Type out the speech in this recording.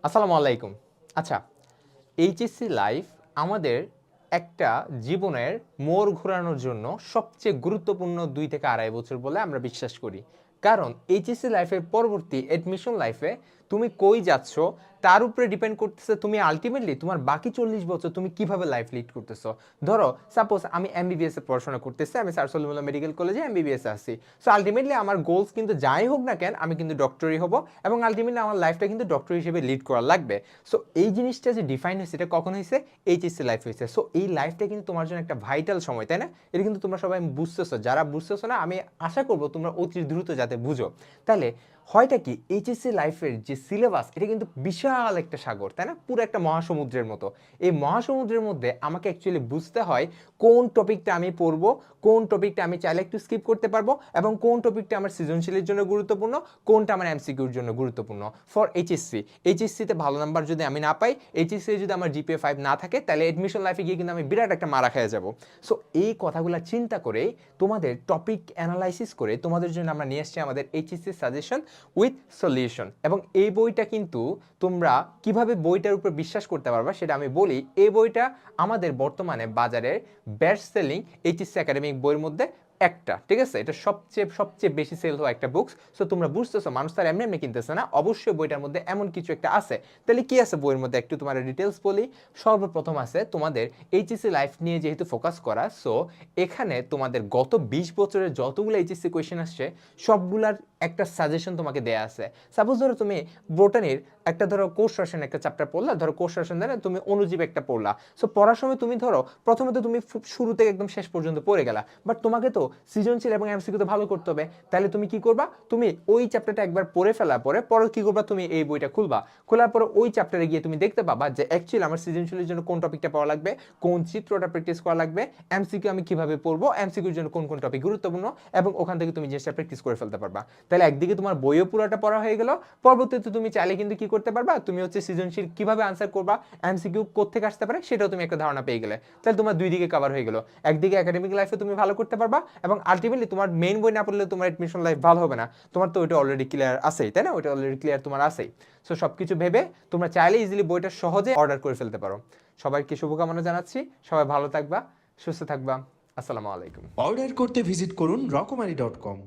আসসালামু আলাইকুম। আচ্ছা, এইচএসসি লাইফ আমাদের একটা জীবনের মোড় ঘোরানোর জন্য সবচেয়ে গুরুত্বপূর্ণ ২ থেকে ২.৫ বছর বলে আমরা বিশ্বাস করি। কারণ এইচএসসি লাইফের পরবর্তী অ্যাডমিশন লাইফে তুমি কই যাচ্ছ তার উপরে ডিপেন্ড করতেছে তুমি আল্টিমেটলি তোমার বাকি ৪০ বছর তুমি কিভাবে লাইফ লিড করতেছো। ধরো সাপোজ আমি এমবিবিএস এ পড়াশোনা করতেছি, আমি স্যার সলিমুল্লাহ মেডিকেল কলেজে এমবিবিএস এ আছি। সো আলটিমেটলি আমার গোলস কিন্তু যাই হোক না কেন আমি কিন্তু ডক্টরই হব এবং আলটিমেটলি আমার লাইফটা কিন্তু ডক্টর হিসেবে লিড করা লাগবে। সো এই জিনিসটা যে ডিফাইন হয়েছে এটা কখন হয়েছে? এইচএসসি লাইফ হয়েছে। সো এই লাইফটা কিন্তু তোমার জন্য একটা ভাইটাল সময়, তাই না? এটা কিন্তু তোমরা সবাই বুঝতেছো, যারা বুঝতেছো না আমি আশা করবো তোমরা অতি দ্রুত যাতে বুঝো। তাহলে হয়টা কি, এইচএসসি লাইফের যে সিলেবাস এটা কিন্তু বিশাল একটা সাগর, তাই না? পুরো একটা মহাসমুদ্রের মতো। এই মহাসমুদ্রের মধ্যে আমাকে অ্যাকচুয়ালি বুঝতে হয় কোন টপিকটা আমি পড়বো, কোন টপিকটা আমি চাইলে একটু স্কিপ করতে পারবো এবং কোন টপিকটা আমার সৃজনশীলের জন্য গুরুত্বপূর্ণ, কোনটা আমার এমসিকিউর জন্য গুরুত্বপূর্ণ ফর এইচএসসি। এইচএসসিতে ভালো নাম্বার যদি আমি না পাই, এইচএসসি যদি আমার জিপিএ 5 না থাকে, তাহলে এডমিশন লাইফে গিয়ে কিন্তু আমি বিরাট একটা মারা খেয়ে যাব। সো এই কথাগুলো চিন্তা করে তোমাদের টপিক অ্যানালাইসিস করে তোমাদের জন্য আমরা নিয়ে আসছি আমাদের এইচএসসি সাজেশন উইথ সলিউশন। এবং এই বইটা কিন্তু তোমরা কিভাবে বইটার উপর বিশ্বাস করতে পারবা সেটা আমি বলি। এই বইটা আমাদের বর্তমানে বাজারের বেস্ট সেলিং এইচএসসি একাডেমিক বইয়ের মধ্যে একটা, ঠিক আছে? এটা সবচেয়ে সবচেয়ে বেশি সেল হওয়া একটা বুকস। সো তোমরা বুঝতেছো মানুষ তার এমনি এমনি কিনতেছে না, অবশ্যই বইটার মধ্যে এমন কিছু একটা আছে। তাহলে কি আছে বইয়ের মধ্যে একটু তোমার ডিটেলস বলি। সর্বপ্রথম আছে তোমাদের এইচএসসি লাইফ নিয়ে যেহেতু ফোকাস করা, সো এখানে তোমাদের গত 20 বছরের যতগুলো এইচএসসি কোয়েশ্চেন আসছে সবগুলার একটা সাজেশন তোমাকে দেয়া আছে। সাপোজ ধরো তুমি বোটানির একটা ধরো কোষ রসায়ন একটা চ্যাপ্টার পড়লা, ধরো কোষ রসায়ন দেয় না, তুমি অণুজীব একটা পড়লা। সো পড়ার সময় তুমি ধরো প্রথমে তো তুমি শুরু থেকে একদম শেষ পর্যন্ত পড়ে গেলা, বাট তোমাকে তো সৃজনশীল এবং এমসিকিউ তো ভালো করতে হবে। তাহলে তুমি কি করবা? তুমি ওই চ্যাপ্টারটা একবার পড়ে ফেলার পরে কি করবা? তুমি এই বইটা খুলবা, খোলার পরে ওই চ্যাপ্টারে গিয়ে তুমি দেখতে পাবা যে অ্যাকচুয়ালি আমার সৃজনশীলের জন্য কোন টপিকটা পড়া লাগবে, কোন চিত্রটা প্র্যাকটিস করা লাগবে, এমসিকিউ আমি কিভাবে পড়বো, এমসিকিউর জন্য কোন কোন টপিক গুরুত্বপূর্ণ, এবং ওখান থেকে তুমি জিনিসটা প্র্যাকটিস করে ফেলতে পারবা। তাহলে একদিকে তোমার বইও পুরোটা পড়া হয়ে গেল, পরবর্তীতে তুমি চাইলে কিন্তু কি করতে পারবা, তুমি হচ্ছে সৃজনশীল কিভাবে আনসার করবা, এমসিকিউ কোত্থেকে আসতে পারে সেটাও তুমি একটা ধারণা পেয়ে গেলে। তাহলে তোমার দুই দিকে কভার হয়ে গেল। একদিকে একাডেমিক লাইফে তুমি ভালো করতে পারবা এবং আলটিমেটলি তোমার মেইন বই না পড়লে তোমার এডমিশন লাইফ ভালো হবে না। তোমার তো ওইটা অলরেডি ক্লিয়ার আছেই, তাই না? ওইটা অলরেডি ক্লিয়ার তোমার আছেই। সো সবকিছু ভেবে তোমরা চাইলে ইজিলি বইটা সহজে অর্ডার করে ফেলতে পারো। সবাইকে শুভকামনা জানাচ্ছি, সবাই ভালো থাকবা, সুস্থ থাকবা। আসসালামু আলাইকুম। অর্ডার করতে ভিজিট করুন রকমারি.com।